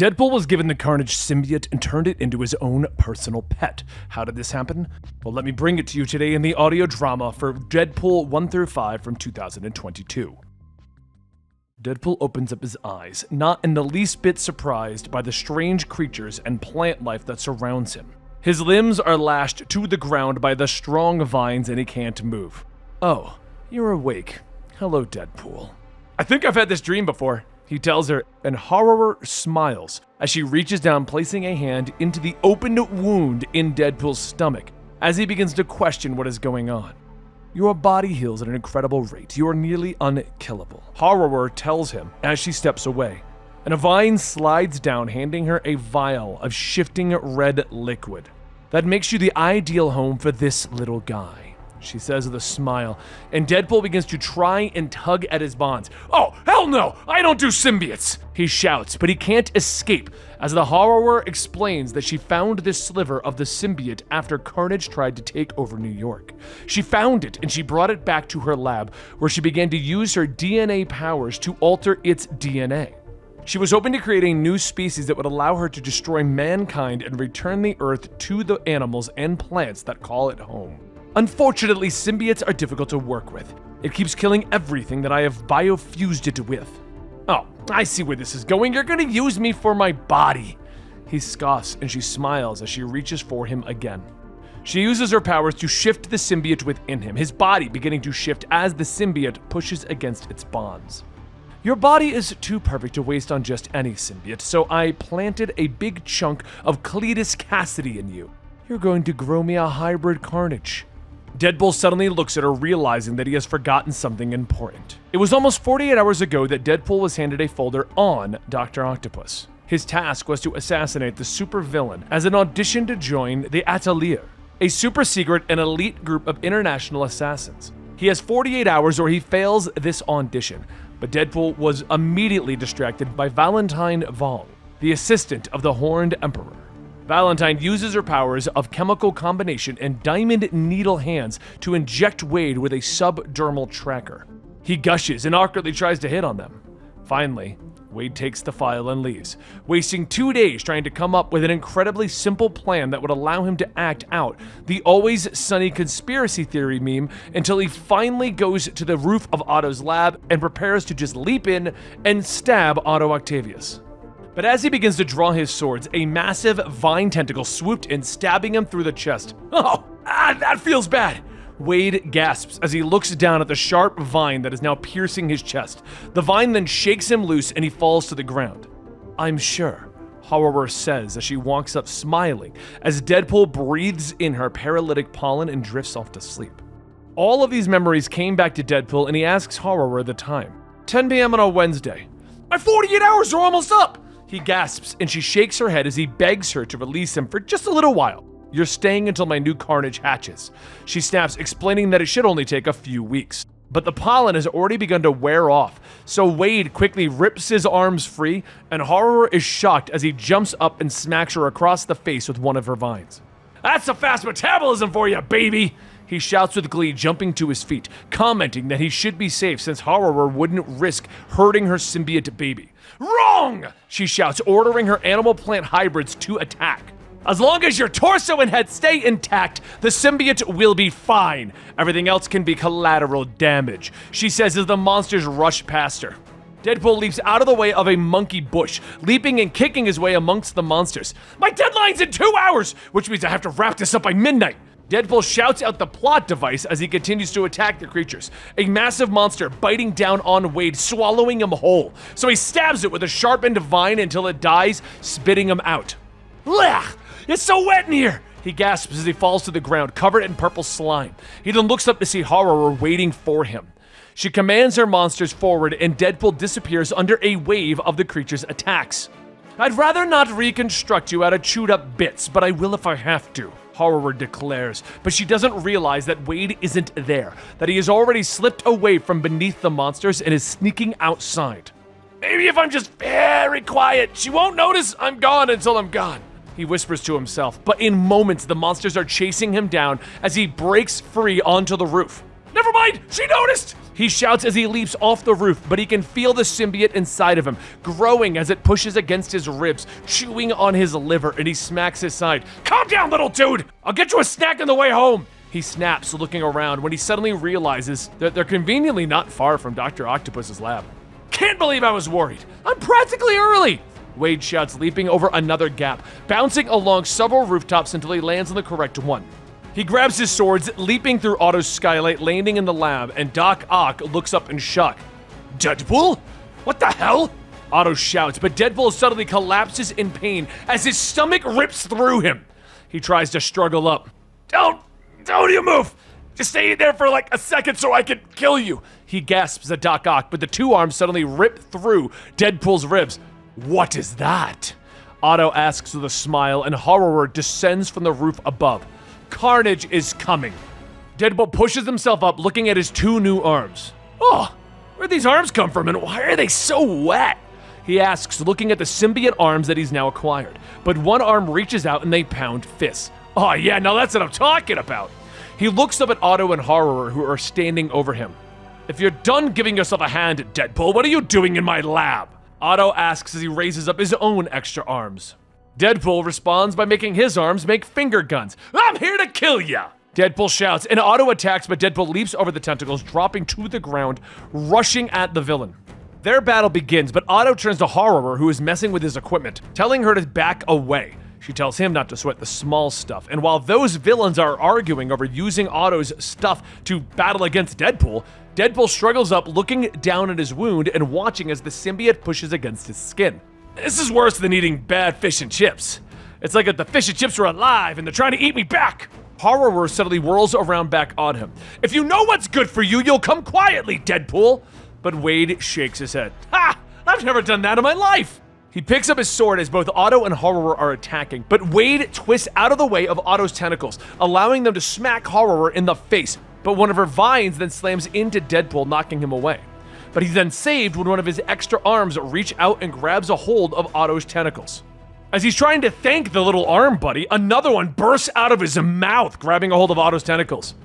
Deadpool was given the Carnage symbiote and turned it into his own personal pet. How did this happen? Well, let me bring it to you today in the audio drama for Deadpool 1-5 from 2022. Deadpool opens up his eyes, not in the least bit surprised by the strange creatures and plant life that surrounds him. His limbs are lashed to the ground by the strong vines and he can't move. Oh, you're awake. Hello, Deadpool. I think I've had this dream before, he tells her, and Horror smiles as she reaches down, placing a hand into the opened wound in Deadpool's stomach as he begins to question what is going on. Your body heals at an incredible rate. You are nearly unkillable, Horror tells him as she steps away, and a vine slides down, handing her a vial of shifting red liquid. That makes you the ideal home for this little guy, she says with a smile, and Deadpool begins to try and tug at his bonds. Oh, hell no! I don't do symbiotes! He shouts, but he can't escape as the Horror explains that she found this sliver of the symbiote after Carnage tried to take over New York. She found it and she brought it back to her lab, where she began to use her DNA powers to alter its DNA. She was hoping to create a new species that would allow her to destroy mankind and return the Earth to the animals and plants that call it home. Unfortunately, symbiotes are difficult to work with. It keeps killing everything that I have biofused it with. Oh, I see where this is going. You're gonna use me for my body. He scoffs and she smiles as she reaches for him again. She uses her powers to shift the symbiote within him, his body beginning to shift as the symbiote pushes against its bonds. Your body is too perfect to waste on just any symbiote, so I planted a big chunk of Cletus Cassidy in you. You're going to grow me a hybrid Carnage. Deadpool suddenly looks at her, realizing that he has forgotten something important. It was almost 48 hours ago that Deadpool was handed a folder on Dr. Octopus. His task was to assassinate the supervillain as an audition to join the Atelier, a super secret and elite group of international assassins. He has 48 hours or he fails this audition, but Deadpool was immediately distracted by Valentine Vong, the assistant of the Horned Emperor. Valentine uses her powers of chemical combination and diamond needle hands to inject Wade with a subdermal tracker. He gushes and awkwardly tries to hit on them. Finally, Wade takes the file and leaves, wasting 2 days trying to come up with an incredibly simple plan that would allow him to act out the Always Sunny conspiracy theory meme until he finally goes to the roof of Otto's lab and prepares to just leap in and stab Otto Octavius. But as he begins to draw his swords, a massive vine tentacle swooped in, stabbing him through the chest. That feels bad! Wade gasps as he looks down at the sharp vine that is now piercing his chest. The vine then shakes him loose and he falls to the ground. I'm sure, Horror says as she walks up smiling, as Deadpool breathes in her paralytic pollen and drifts off to sleep. All of these memories came back to Deadpool and he asks Horror the time. 10 p.m. on a Wednesday. My 48 hours are almost up! He gasps and she shakes her head as he begs her to release him for just a little while. You're staying until my new Carnage hatches. She snaps, explaining that it should only take a few weeks. But the pollen has already begun to wear off, so Wade quickly rips his arms free, and Horror is shocked as he jumps up and smacks her across the face with one of her vines. That's a fast metabolism for you, baby! He shouts with glee, jumping to his feet, commenting that he should be safe since Horror wouldn't risk hurting her symbiote baby. Wrong! She shouts, ordering her animal-plant hybrids to attack. As long as your torso and head stay intact, the symbiote will be fine. Everything else can be collateral damage, she says as the monsters rush past her. Deadpool leaps out of the way of a monkey bush, leaping and kicking his way amongst the monsters. My deadline's in 2 hours, which means I have to wrap this up by midnight. Deadpool shouts out the plot device as he continues to attack the creatures, a massive monster biting down on Wade, swallowing him whole. So he stabs it with a sharpened vine until it dies, spitting him out. Blech! It's so wet in here! He gasps as he falls to the ground, covered in purple slime. He then looks up to see Horror waiting for him. She commands her monsters forward and Deadpool disappears under a wave of the creature's attacks. I'd rather not reconstruct you out of chewed up bits, but I will if I have to, Horror declares, but she doesn't realize that Wade isn't there, that he has already slipped away from beneath the monsters and is sneaking outside. Maybe if I'm just very quiet, she won't notice I'm gone until I'm gone, he whispers to himself, but in moments the monsters are chasing him down as he breaks free onto the roof. No, Never mind! She noticed! He shouts as he leaps off the roof, but he can feel the symbiote inside of him, growing as it pushes against his ribs, chewing on his liver, and he smacks his side. Calm down, little dude! I'll get you a snack on the way home! He snaps, looking around, when he suddenly realizes that they're conveniently not far from Dr. Octopus's lab. Can't believe I was worried! I'm practically early! Wade shouts, leaping over another gap, bouncing along several rooftops until he lands on the correct one. He grabs his swords, leaping through Otto's skylight, landing in the lab, and Doc Ock looks up in shock. Deadpool? What the hell? Otto shouts, but Deadpool suddenly collapses in pain as his stomach rips through him. He tries to struggle up. Don't you move! Just stay there for like a second so I can kill you! He gasps at Doc Ock, but the two arms suddenly rip through Deadpool's ribs. What is that? Otto asks with a smile, and horror descends from the roof above. Carnage is coming. Deadpool pushes himself up, looking at his two new arms. Oh, where'd these arms come from, and why are they so wet? He asks, looking at the symbiote arms that he's now acquired. But one arm reaches out and they pound fists. Oh yeah, now that's what I'm talking about. He looks up at Otto and Horror, who are standing over him. If you're done giving yourself a hand, Deadpool, what are you doing in my lab? Otto asks as he raises up his own extra arms. Deadpool responds by making his arms make finger guns. I'm here to kill ya! Deadpool shouts, and Otto attacks, but Deadpool leaps over the tentacles, dropping to the ground, rushing at the villain. Their battle begins, but Otto turns to Horror, who is messing with his equipment, telling her to back away. She tells him not to sweat the small stuff, and while those villains are arguing over using Otto's stuff to battle against Deadpool, Deadpool struggles up, looking down at his wound and watching as the symbiote pushes against his skin. This is worse than eating bad fish and chips. It's like if the fish and chips are alive and they're trying to eat me back. Horror suddenly whirls around back on him. If you know what's good for you, you'll come quietly, Deadpool. But Wade shakes his head. Ha! I've never done that in my life. He picks up his sword as both Otto and Horror are attacking, but Wade twists out of the way of Otto's tentacles, allowing them to smack Horror in the face. But one of her vines then slams into Deadpool, knocking him away. But he's then saved when one of his extra arms reach out and grabs a hold of Otto's tentacles. As he's trying to thank the little arm buddy, another one bursts out of his mouth, grabbing a hold of Otto's tentacles.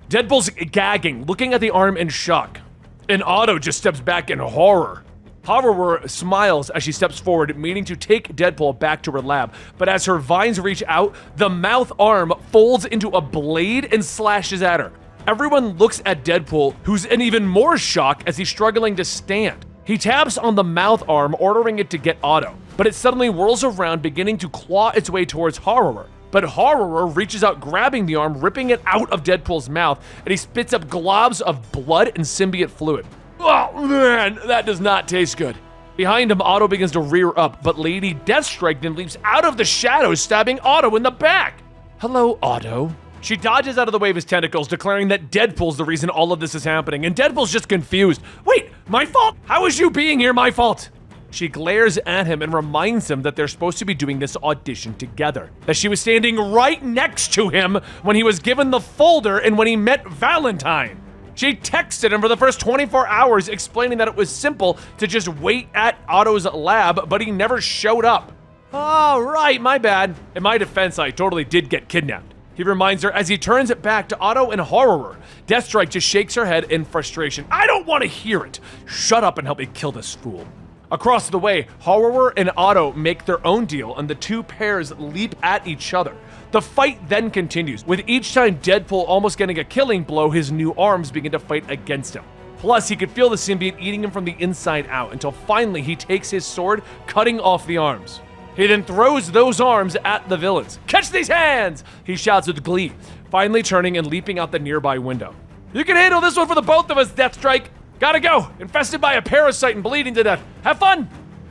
Deadpool's gagging, looking at the arm in shock. And Otto just steps back in horror. Horror smiles as she steps forward, meaning to take Deadpool back to her lab. But as her vines reach out, the mouth arm folds into a blade and slashes at her. Everyone looks at Deadpool, who's in even more shock as he's struggling to stand. He taps on the mouth arm, ordering it to get Otto, but it suddenly whirls around, beginning to claw its way towards Horror. But Horror reaches out, grabbing the arm, ripping it out of Deadpool's mouth, and he spits up globs of blood and symbiote fluid. Oh man, that does not taste good. Behind him, Otto begins to rear up, but Lady Deathstrike then leaps out of the shadows, stabbing Otto in the back. Hello, Otto. She dodges out of the way of his tentacles, declaring that Deadpool's the reason all of this is happening, and Deadpool's just confused. Wait, my fault? How is you being here my fault? She glares at him and reminds him that they're supposed to be doing this audition together, that she was standing right next to him when he was given the folder and when he met Valentine. She texted him for the first 24 hours explaining that it was simple to just wait at Otto's lab, but he never showed up. Oh, right, my bad. In my defense, I totally did get kidnapped. He reminds her as he turns it back to Otto and Horror. Deathstrike just shakes her head in frustration. I don't want to hear it. Shut up and help me kill this fool. Across the way, Horror and Otto make their own deal, and the two pairs leap at each other. The fight then continues, with each time Deadpool almost getting a killing blow, his new arms begin to fight against him. Plus, he could feel the symbiote eating him from the inside out, until finally he takes his sword, cutting off the arms. He then throws those arms at the villains. Catch these hands! He shouts with glee, finally turning and leaping out the nearby window. You can handle this one for the both of us, Deathstrike! Gotta go! Infested by a parasite and bleeding to death. Have fun!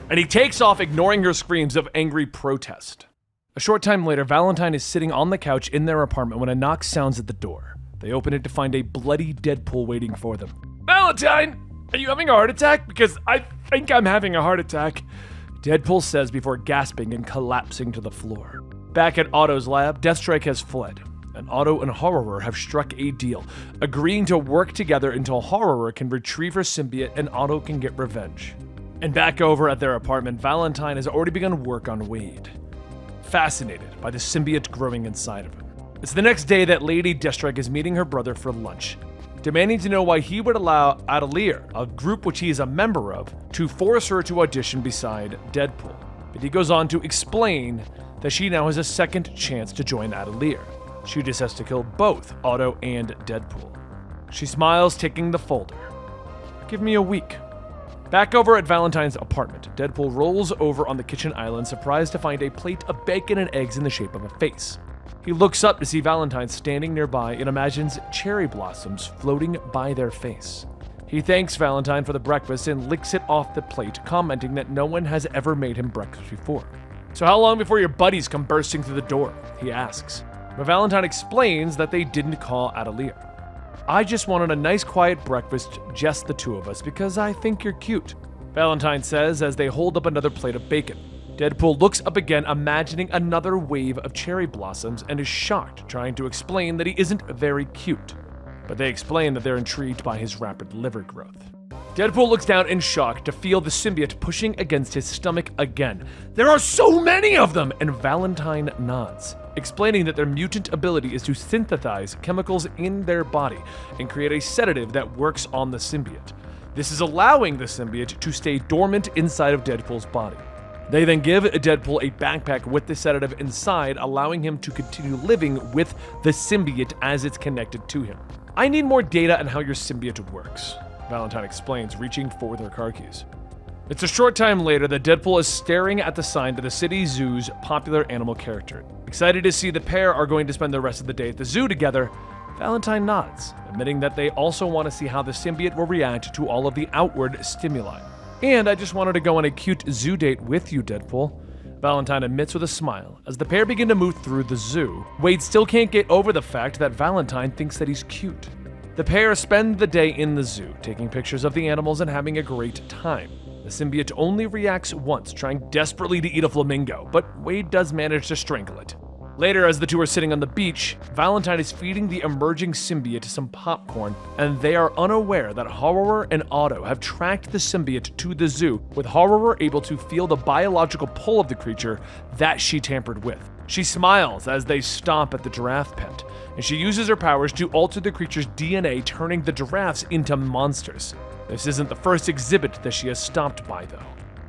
And he takes off, ignoring her screams of angry protest. A short time later, Valentine is sitting on the couch in their apartment when a knock sounds at the door. They open it to find a bloody Deadpool waiting for them. Valentine! Are you having a heart attack? Because I think I'm having a heart attack. Deadpool says before gasping and collapsing to the floor. Back at Otto's lab, Deathstrike has fled, and Otto and Horror have struck a deal, agreeing to work together until Horror can retrieve her symbiote and Otto can get revenge. And back over at their apartment, Valentine has already begun work on Wade, fascinated by the symbiote growing inside of him. It's the next day that Lady Deathstrike is meeting her brother for lunch. demanding to know why he would allow Atelier, a group which he is a member of, to force her to audition beside Deadpool. But he goes on to explain that she now has a second chance to join Atelier. She just has to kill both Otto and Deadpool. She smiles, taking the folder. Give me a week. Back over at Valentine's apartment, Deadpool rolls over on the kitchen island, surprised to find a plate of bacon and eggs in the shape of a face. He looks up to see Valentine standing nearby and imagines cherry blossoms floating by their face. He thanks Valentine for the breakfast and licks it off the plate, commenting that no one has ever made him breakfast before. So how long before your buddies come bursting through the door? He asks. But Valentine explains that they didn't call Atelier. I just wanted a nice quiet breakfast, just the two of us, because I think you're cute, Valentine says as they hold up another plate of bacon. Deadpool looks up again, imagining another wave of cherry blossoms, and is shocked, trying to explain that he isn't very cute. But they explain that they're intrigued by his rapid liver growth. Deadpool looks down in shock to feel the symbiote pushing against his stomach again. There are so many of them! And Valentine nods, explaining that their mutant ability is to synthesize chemicals in their body and create a sedative that works on the symbiote. This is allowing the symbiote to stay dormant inside of Deadpool's body. They then give Deadpool a backpack with the sedative inside, allowing him to continue living with the symbiote as it's connected to him. I need more data on how your symbiote works, Valentine explains, reaching for their car keys. It's a short time later that Deadpool is staring at the sign to the city zoo's popular animal character. Excited to see the pair are going to spend the rest of the day at the zoo together, Valentine nods, admitting that they also want to see how the symbiote will react to all of the outward stimuli. And I just wanted to go on a cute zoo date with you, Deadpool, Valentine admits with a smile. As the pair begin to move through the zoo, Wade still can't get over the fact that Valentine thinks that he's cute. The pair spend the day in the zoo, taking pictures of the animals and having a great time. The symbiote only reacts once, trying desperately to eat a flamingo, but Wade does manage to strangle it. Later, as the two are sitting on the beach, Valentine is feeding the emerging symbiote some popcorn, and they are unaware that Horror and Otto have tracked the symbiote to the zoo, with Horror able to feel the biological pull of the creature that she tampered with. She smiles as they stomp at the giraffe pet, and she uses her powers to alter the creature's DNA, turning the giraffes into monsters. This isn't the first exhibit that she has stomped by, though.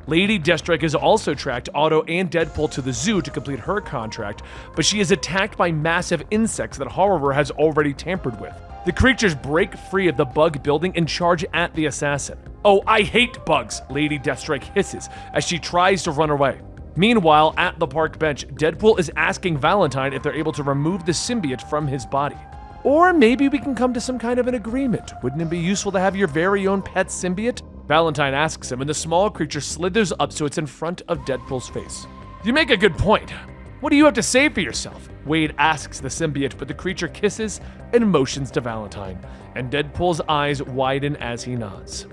Lady Deathstrike has also tracked Otto and Deadpool to the zoo to complete her contract, but she is attacked by massive insects that Horror has already tampered with. The creatures break free of the bug building and charge at the assassin. "Oh, I hate bugs," Lady Deathstrike hisses as she tries to run away. Meanwhile, at the park bench, Deadpool is asking Valentine if they're able to remove the symbiote from his body. Or maybe we can come to some kind of an agreement. Wouldn't it be useful to have your very own pet symbiote? Valentine asks him, and the small creature slithers up so it's in front of Deadpool's face. You make a good point. What do you have to say for yourself? Wade asks the symbiote, but the creature kisses and motions to Valentine, and Deadpool's eyes widen as he nods.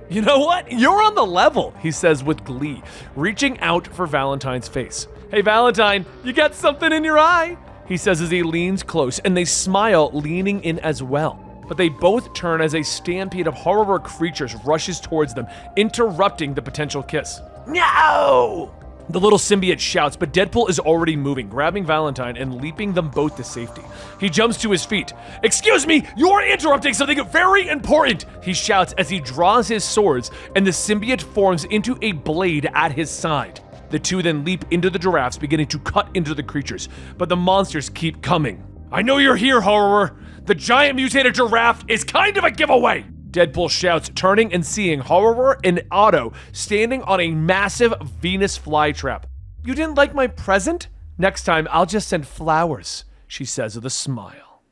You know what? You're on the level, he says with glee, reaching out for Valentine's face. Hey Valentine, you got something in your eye, he says as he leans close, and they smile, leaning in as well. But they both turn as a stampede of horror creatures rushes towards them, interrupting the potential kiss. No! The little symbiote shouts, but Deadpool is already moving, grabbing Valentine and leaping them both to safety. He jumps to his feet. Excuse me, you're interrupting something very important, he shouts as he draws his swords, and the symbiote forms into a blade at his side. The two then leap into the giraffes, beginning to cut into the creatures, but the monsters keep coming. I know you're here, Horror. The giant mutated giraffe is kind of a giveaway, Deadpool shouts, turning and seeing Horror and Otto standing on a massive Venus flytrap. You didn't like my present? Next time, I'll just send flowers, she says with a smile.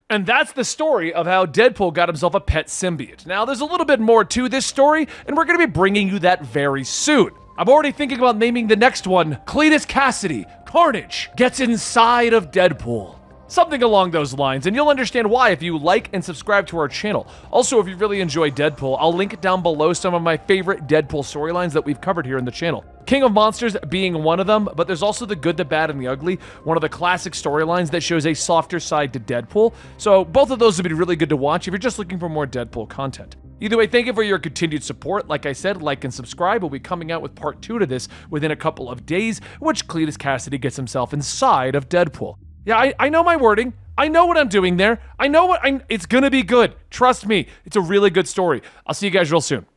And that's the story of how Deadpool got himself a pet symbiote. Now, there's a little bit more to this story, and we're going to be bringing you that very soon. I'm already thinking about naming the next one Cletus Cassidy, Carnage, gets inside of Deadpool. Something along those lines, and you'll understand why if you like and subscribe to our channel. Also, if you really enjoy Deadpool, I'll link down below some of my favorite Deadpool storylines that we've covered here in the channel. King of Monsters being one of them, but there's also The Good, the Bad, and the Ugly, one of the classic storylines that shows a softer side to Deadpool. So both of those would be really good to watch if you're just looking for more Deadpool content. Either way, thank you for your continued support. Like I said, like and subscribe. We'll be coming out with part 2 to this within a couple of days, which Cletus Cassidy gets himself inside of Deadpool. Yeah, I know my wording, I know what I'm doing there. I know it's gonna be good. Trust me. It's a really good story. I'll see you guys real soon.